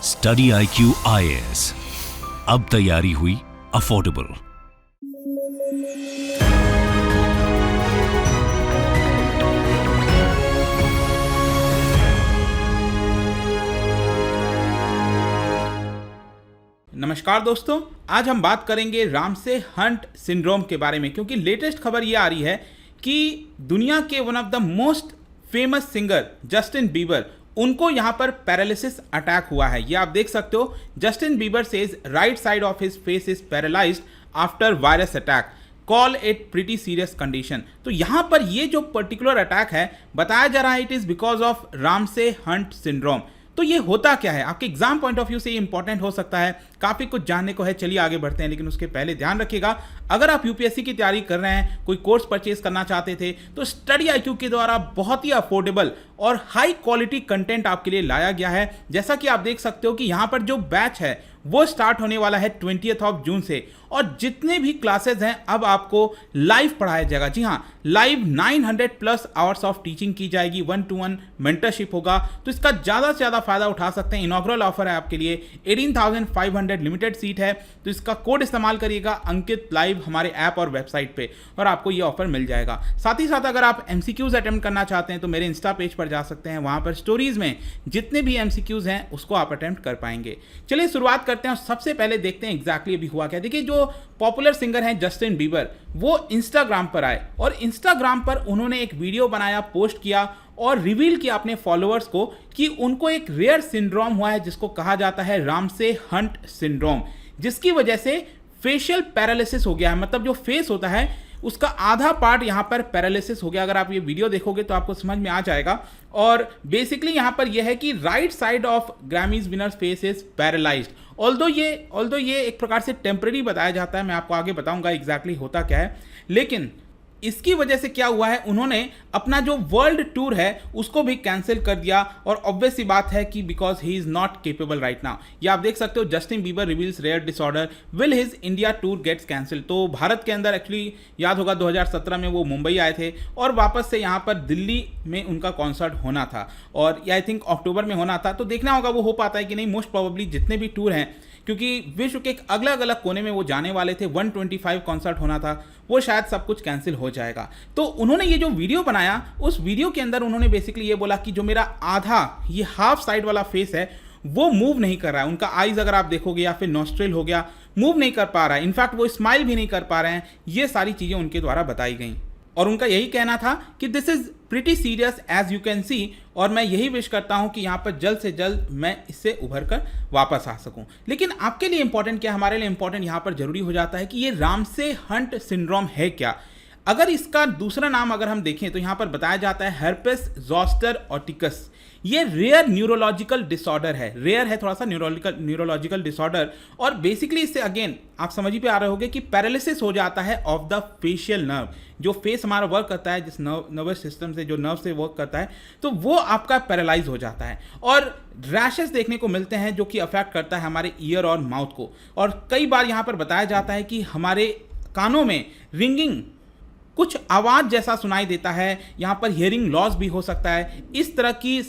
Study IQ IAS, अब तैयारी हुई अफोर्डेबल। नमस्कार दोस्तों, आज हम बात करेंगे रामसे हंट सिंड्रोम के बारे में, क्योंकि लेटेस्ट खबर ये आ रही है कि दुनिया के one of the most famous singer Justin Bieber, उनको यहाँ पर पैरालिसिस अटैक हुआ है। ये आप देख सकते हो, Justin Bieber says right side of his face is paralysed after virus attack, call it pretty serious condition. तो यहाँ पर ये जो पर्टिकुलर अटैक है बताया जा रहा है it is because of Ramsay Hunt syndrome. तो ये होता क्या है, आपके एग्जाम पॉइंट ऑफ व्यू से ये इंपॉर्टेंट हो सकता है, काफी कुछ जानने को है। चलिए आगे बढ़ते हैं, लेकिन उसके पहले ध्यान रखिएगा, अगर आप यूपीएससी की तैयारी कर रहे हैं, कोई कोर्स परचेज करना चाहते थे, तो स्टडी IQ के द्वारा बहुत ही अफोर्डेबल और हाई क्वालिटी कंटेंट आपके लिए लाया गया है। जैसा कि आप देख सकते हो कि यहाँ पर जो बैच है वो स्टार्ट होने वाला है 20 जून से, और जितने भी क्लासेस हैं अब आपको लाइव पढ़ाया जाएगा। जी हाँ, लाइव 900+ आवर्स ऑफ टीचिंग की जाएगी, 1-to-1 मेंटरशिप होगा। तो इसका ज़्यादा से ज़्यादा फायदा उठा सकते हैं। इनॉग्रल ऑफर है आपके लिए, 18,500 लिमिटेड सीट है, तो इसका कोड इस्तेमाल करिएगा अंकित लाइव हमारे ऐप और वेबसाइट पे, और आपको ये ऑफर मिल जाएगा। साथ ही साथ अगर आप MCQs अटेम्प्ट करना चाहते हैं तो मेरे इंस्टा पेज पर जा सकते हैं, वहाँ पर स्टोरीज में जितने भी MCQs हैं उसको आप अटेम्प्ट कर पाएंगे। चलिए शुरुआत करते हैं और सबसे पहले देखते हैं एग्जैक्टली अभी हुआ क्या। देखिए, जो पॉपुलर सिंगर हैं जस्टिन बीबर, वो इंस्टाग्राम पर आए और इंस्टाग्राम पर उन्होंने एक वीडियो बनाया, पोस्ट किया और रिवील किया अपने फॉलोअर्स को कि उनको एक रेयर सिंड्रोम हुआ है जिसको कहा जाता है रामसे हंट सिंड्रोम, जिसकी वजह से फेशियल पैरालिसिस हो गया है। मतलब जो फेस होता है उसका आधा पार्ट यहाँ पर पैरालिसिस हो गया। अगर आप ये वीडियो देखोगे तो आपको समझ में आ जाएगा। और बेसिकली यहाँ पर यह है कि right side of Grammys winners face is paralysed. Although ये एक प्रकार से टेम्पररी बताया जाता है, मैं आपको आगे बताऊंगा एग्जैक्टली होता क्या है। लेकिन इसकी वजह से क्या हुआ है, उन्होंने अपना जो वर्ल्ड टूर है उसको भी कैंसिल कर दिया, और ऑब्वियस सी बात है कि because he is not capable right now. ये आप देख सकते हो, Justin Bieber reveals rare disorder, will his India tour gets cancelled. तो भारत के अंदर एक्चुअली याद होगा 2017 में वो मुंबई आए थे और वापस से यहाँ पर दिल्ली में उनका कॉन्सर्ट होना था, और आई थिंक अक्टूबर में होना था। तो देखना होगा वो हो पाता है कि नहीं। मोस्ट प्रोबेबली जितने भी टूर हैं, क्योंकि विश्व के एक अलग अलग कोने में वो जाने वाले थे, 125 कॉन्सर्ट होना था, वो शायद सब कुछ कैंसिल हो जाएगा। तो उन्होंने ये जो वीडियो बनाया, उस वीडियो के अंदर उन्होंने बेसिकली ये बोला कि जो मेरा आधा ये हाफ साइड वाला फेस है वो मूव नहीं कर रहा है। उनका आईज अगर आप देखोगे या फिर नॉस्ट्रिल हो गया, मूव नहीं कर पा रहा है, इनफैक्ट वो स्माइल भी नहीं कर पा रहे हैं। ये सारी चीज़ें उनके द्वारा बताई गई और उनका यही कहना था कि this is pretty serious as you can see, और मैं यही विश करता हूं कि यहाँ पर जल्द से जल्द मैं इससे उभर कर वापस आ सकूं। लेकिन आपके लिए इंपॉर्टेंट क्या, हमारे लिए इंपॉर्टेंट यहाँ पर जरूरी हो जाता है कि ये रामसे हंट सिंड्रोम है क्या। अगर इसका दूसरा नाम अगर हम देखें तो यहाँ पर बताया जाता है हर्पेस ज़ॉस्टर ऑटिकस। ये रेयर न्यूरोलॉजिकल डिसऑर्डर है, रेयर है थोड़ा सा न्यूरोलॉजिकल डिसऑर्डर, और बेसिकली इससे अगेन आप समझ ही पे आ रहे होंगे कि पैरालिसिस हो जाता है ऑफ द फेशियल नर्व। जो फेस हमारा वर्क करता है, जिस नर्वस सिस्टम से, जो नर्व से वर्क करता है, तो वो आपका पैरालाइज हो जाता है। और रैशेस देखने को मिलते हैं जो कि अफेक्ट करता है हमारे ईयर और माउथ को। और कई बार यहाँ पर बताया जाता है कि हमारे कानों में रिंगिंग, कुछ आवाज़ जैसा सुनाई देता है, यहाँ पर हियरिंग लॉस भी हो सकता है। इस तरह की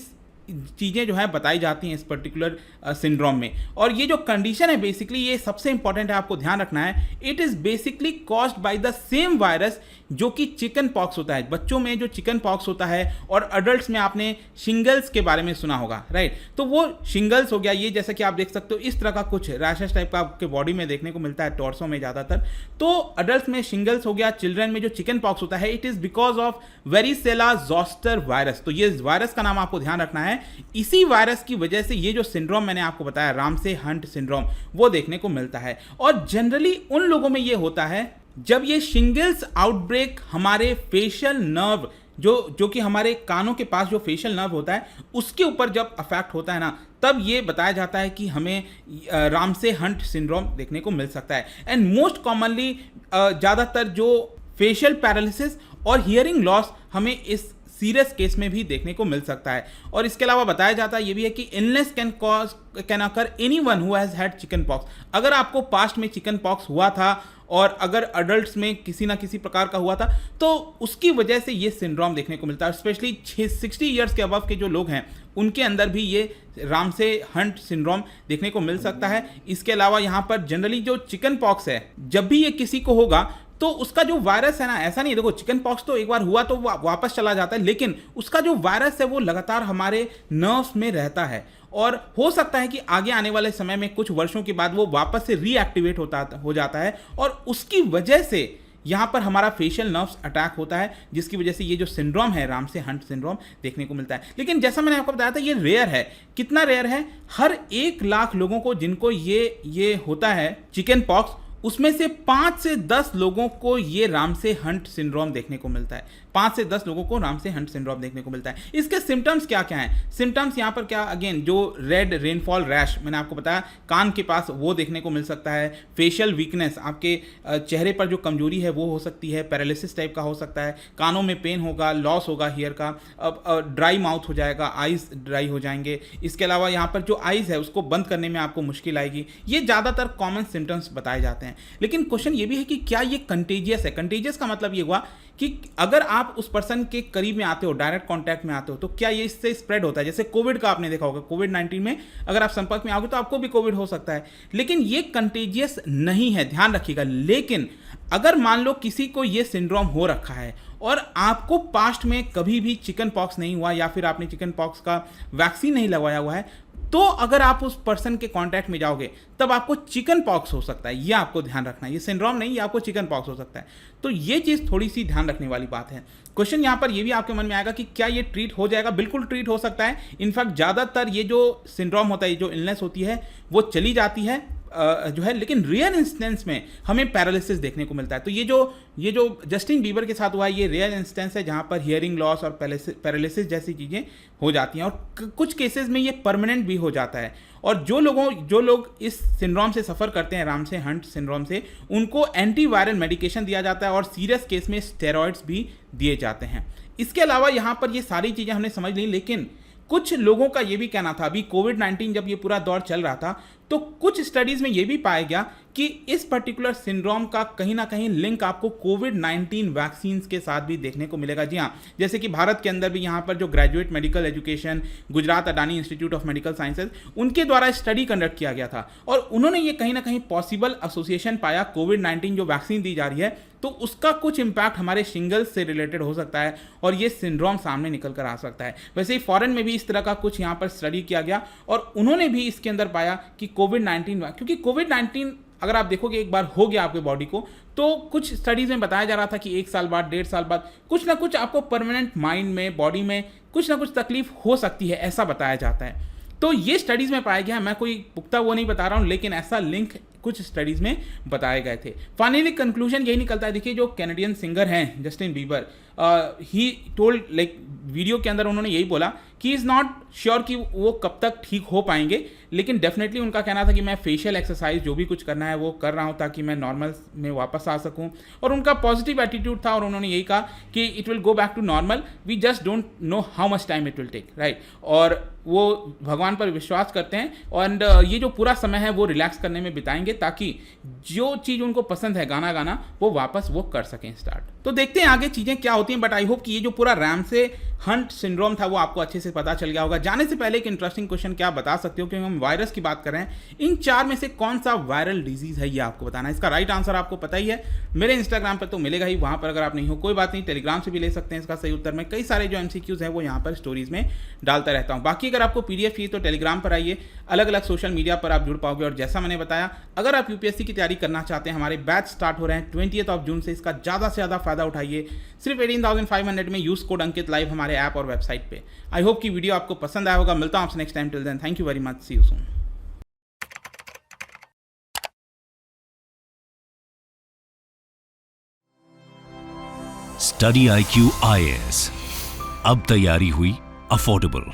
चीज़ें जो है बताई जाती हैं इस पर्टिकुलर सिंड्रोम में। और ये जो कंडीशन है बेसिकली, ये सबसे इंपॉर्टेंट है, आपको ध्यान रखना है। It is basically caused by the same virus जो कि चिकन पॉक्स होता है। बच्चों में जो चिकन पॉक्स होता है, और अडल्ट्स में आपने शिंगल्स के बारे में सुना होगा, राइट। तो वो शिंगल्स हो गया, ये जैसा कि आप देख सकते हो इस तरह का कुछ रैशेस टाइप का आपके बॉडी में देखने को मिलता है, टॉर्सो में ज़्यादातर। तो अडल्ट्स में शिंगल्स हो गया, चिल्ड्रन में जो चिकन पॉक्स होता है, it is because of varicella zoster virus. तो ये वायरस का नाम आपको ध्यान रखना है। इसी वायरस की वजह से ये जो सिंड्रोम मैंने आपको बताया, रामसे हंट सिंड्रोम, वो देखने को मिलता है। और जनरली उन लोगों में ये होता है जब ये शिंगल्स आउटब्रेक हमारे फेशियल नर्व, जो कि हमारे कानों के पास जो फेशियल नर्व होता है, उसके ऊपर जब अफेक्ट होता है ना, तब ये बताया जाता है कि हमें रामसे हंट सिंड्रोम देखने को मिल सकता है। एंड मोस्ट कॉमनली ज़्यादातर जो फेशियल पैरालिसिस और हियरिंग लॉस हमें इस सीरियस केस में भी देखने को मिल सकता है। और इसके अलावा बताया जाता है ये भी है कि illness can occur anyone who has had chicken pox. अगर आपको पास्ट में चिकन पॉक्स हुआ था और अगर अडल्ट्स में किसी ना किसी प्रकार का हुआ था तो उसकी वजह से ये सिंड्रोम देखने को मिलता है। स्पेशली 60 ईयर्स के अबव के जो लोग हैं उनके अंदर भी ये रामसे हंट सिंड्रोम देखने को मिल सकता है। इसके अलावा यहाँ पर जनरली जो चिकन पॉक्स है, जब भी ये किसी को होगा तो उसका जो वायरस है ना, ऐसा नहीं, देखो चिकन पॉक्स तो एक बार हुआ तो वापस चला जाता है, लेकिन उसका जो वायरस है वो लगातार हमारे नर्व्स में रहता है और हो सकता है कि आगे आने वाले समय में कुछ वर्षों के बाद वो वापस से रीएक्टिवेट हो जाता है और उसकी वजह से यहाँ पर हमारा फेशियल नर्व्स अटैक होता है, जिसकी वजह से ये जो सिंड्रोम है रामसे हंट सिंड्रोम देखने को मिलता है। लेकिन जैसा मैंने आपको बताया था ये रेयर है। कितना रेयर है? हर 1 लाख लोगों को जिनको ये होता है चिकन पॉक्स, उसमें से 5 से 10 लोगों को ये रामसे हंट सिंड्रोम देखने को मिलता है। 5 से 10 लोगों को रामसे हंट सिंड्रोम देखने को मिलता है। इसके सिम्टम्स क्या क्या हैं? सिम्टम्स यहाँ पर क्या, अगेन जो रेड रेनफॉल रैश मैंने आपको बताया कान के पास, वो देखने को मिल सकता है। फेशियल वीकनेस, आपके चेहरे पर जो कमजोरी है वो हो सकती है। पैरालिसिस टाइप का हो सकता है। कानों में पेन होगा, लॉस होगा हियर का, ड्राई माउथ हो जाएगा, आइज ड्राई हो जाएंगे। इसके अलावा यहाँ पर जो आइज है उसको बंद करने में आपको मुश्किल आएगी। ये ज़्यादातर कॉमन सिम्टम्स बताए जाते हैं। लेकिन क्वेश्चन ये भी है कि क्या ये कंटेजियस है? कंटेजियस का मतलब ये हुआ कि अगर आप उस पर्सन के करीब में आते हो, डायरेक्ट कांटेक्ट में आते हो, तो क्या ये इससे स्प्रेड होता है? जैसे कोविड का आपने देखा होगा, कोविड-19 में अगर आप संपर्क में आओगे तो आपको भी कोविड हो सकता है, लेकिन ये कंटेजियस नहीं है, ध्यान रखिएगा। लेकिन अगर मान लो किसी को ये सिंड्रोम हो रखा है और आपको पास्ट में कभी भी चिकन पॉक्स नहीं हुआ या फिर आपने चिकन पॉक्स का वैक्सीन नहीं लगवाया हुआ है, तो अगर आप उस पर्सन के कांटेक्ट में जाओगे तब आपको चिकन पॉक्स हो सकता है। ये आपको ध्यान रखना है, ये सिंड्रोम नहीं, ये आपको चिकन पॉक्स हो सकता है। तो ये चीज़ थोड़ी सी ध्यान रखने वाली बात है। क्वेश्चन यहाँ पर ये भी आपके मन में आएगा कि क्या ये ट्रीट हो जाएगा? बिल्कुल ट्रीट हो सकता है। इनफैक्ट ज़्यादातर ये जो सिंड्रोम होता है, ये जो इलनेस होती है वो चली जाती है जो है, लेकिन रेयर इंस्टेंस में हमें पैरालिसिस देखने को मिलता है। तो ये जो जस्टिन बीबर के साथ हुआ है, ये रेयर इंस्टेंस है जहाँ पर हियरिंग लॉस और पैरालिसिस जैसी चीज़ें हो जाती हैं और कुछ केसेस में ये परमानेंट भी हो जाता है। और जो लोग इस सिंड्रोम से सफ़र करते हैं, रामसे हंट सिंड्रोम से, उनको एंटीवायरल मेडिकेशन दिया जाता है और सीरियस केस में स्टेरॉइड्स भी दिए जाते हैं। इसके अलावा यहाँ पर ये सारी चीज़ें हमने समझ ली, लेकिन कुछ लोगों का ये भी कहना था, अभी कोविड-19 जब ये पूरा दौर चल रहा था तो कुछ स्टडीज़ में ये भी पाया गया कि इस पर्टिकुलर सिंड्रोम का कहीं ना कहीं लिंक आपको कोविड-19 वैक्सीन के साथ भी देखने को मिलेगा। जी हाँ, जैसे कि भारत के अंदर भी यहाँ पर जो graduate medical education, Gujarat Adani institute of medical sciences, उनके द्वारा स्टडी कंडक्ट किया गया था और उन्होंने ये कहीं ना कहीं पॉसिबल एसोसिएशन पाया, कोविड-19 जो वैक्सीन दी जा रही है तो उसका कुछ इम्पैक्ट हमारे शिंगल्स से रिलेटेड हो सकता है और ये सिंड्रोम सामने निकल कर आ सकता है। वैसे ही फॉरेन में भी इस तरह का कुछ यहाँ पर स्टडी किया गया और उन्होंने भी इसके अंदर पाया कि कोविड-19, क्योंकि कोविड-19 अगर आप देखोगे एक बार हो गया आपके बॉडी को, तो कुछ स्टडीज़ में बताया जा रहा था कि 1 साल बाद, 1.5 साल बाद कुछ ना कुछ आपको परमानेंट माइंड में, बॉडी में कुछ ना कुछ तकलीफ हो सकती है, ऐसा बताया जाता है। तो ये स्टडीज़ में पाया गया है। मैं कोई पुख्ता वो नहीं बता रहा हूँ, लेकिन ऐसा लिंक कुछ स्टडीज़ में बताए गए थे। फाइनली कंक्लूजन यही निकलता है। देखिए, जो कैनेडियन सिंगर हैं Justin Bieber, he told, like video के अंदर उन्होंने यही बोला कि इज़ नॉट श्योर कि वो कब तक ठीक हो पाएंगे, लेकिन डेफिनेटली उनका कहना था कि मैं फेशियल एक्सरसाइज जो भी कुछ करना है वो कर रहा हूँ ताकि मैं नॉर्मल में वापस आ सकूँ। और उनका पॉजिटिव एटीट्यूड था और उन्होंने यही कहा कि it will go back to normal, we just don't know how much time it will take, right. और वो भगवान पर विश्वास करते हैं और ये जो पूरा समय है वो रिलैक्स करने में बिताएंगे ताकि जो चीज़ उनको पसंद है, गाना गाना, वो वापस वो कर सकें स्टार्ट। तो देखते हैं आगे चीज़ें क्या होती हैं, बट आई होप कि ये जो पूरा रामसे हंट सिंड्रोम था वो आपको अच्छे से पता चल गया होगा। जाने से पहले एक इंटरेस्टिंग क्वेश्चन क्या बता सकते हो, क्योंकि हम वायरस की बात कर रहे हैं, इन 4 में से कौन सा वायरल डिजीज है ये आपको बताना है। इसका राइट आंसर आपको पता ही है, मेरे इंस्टाग्राम पर तो मिलेगा ही, वहाँ पर अगर आप नहीं हो कोई बात नहीं, टेलीग्राम से भी ले सकते हैं इसका सही उत्तर। मैं कई सारे जो MCQs हैं वो यहाँ पर स्टोरीज में डालता रहता हूँ। बाकी अगर आपको PDF चाहिए तो टेलीग्राम पर आइए, अलग अलग सोशल मीडिया पर आप जुड़ पाओगे। और जैसा मैंने बताया, अगर आप UPSC की तैयारी करना चाहते हैं, हमारे बैच स्टार्ट हो रहे हैं 20 जून से, इसका ज़्यादा से ज़्यादा फायदा उठाइए। सिर्फ 18,500 में यूज़ कोड अंकित लाइव हमारे ऐप और वेबसाइट पे। आई होप कि वीडियो आपको पसंद आया होगा। मिलता हूँ आपसे next time, till then thank you very much, see you soon. Study IQ IAS, अब तैयारी हुई अफोर्डेबल।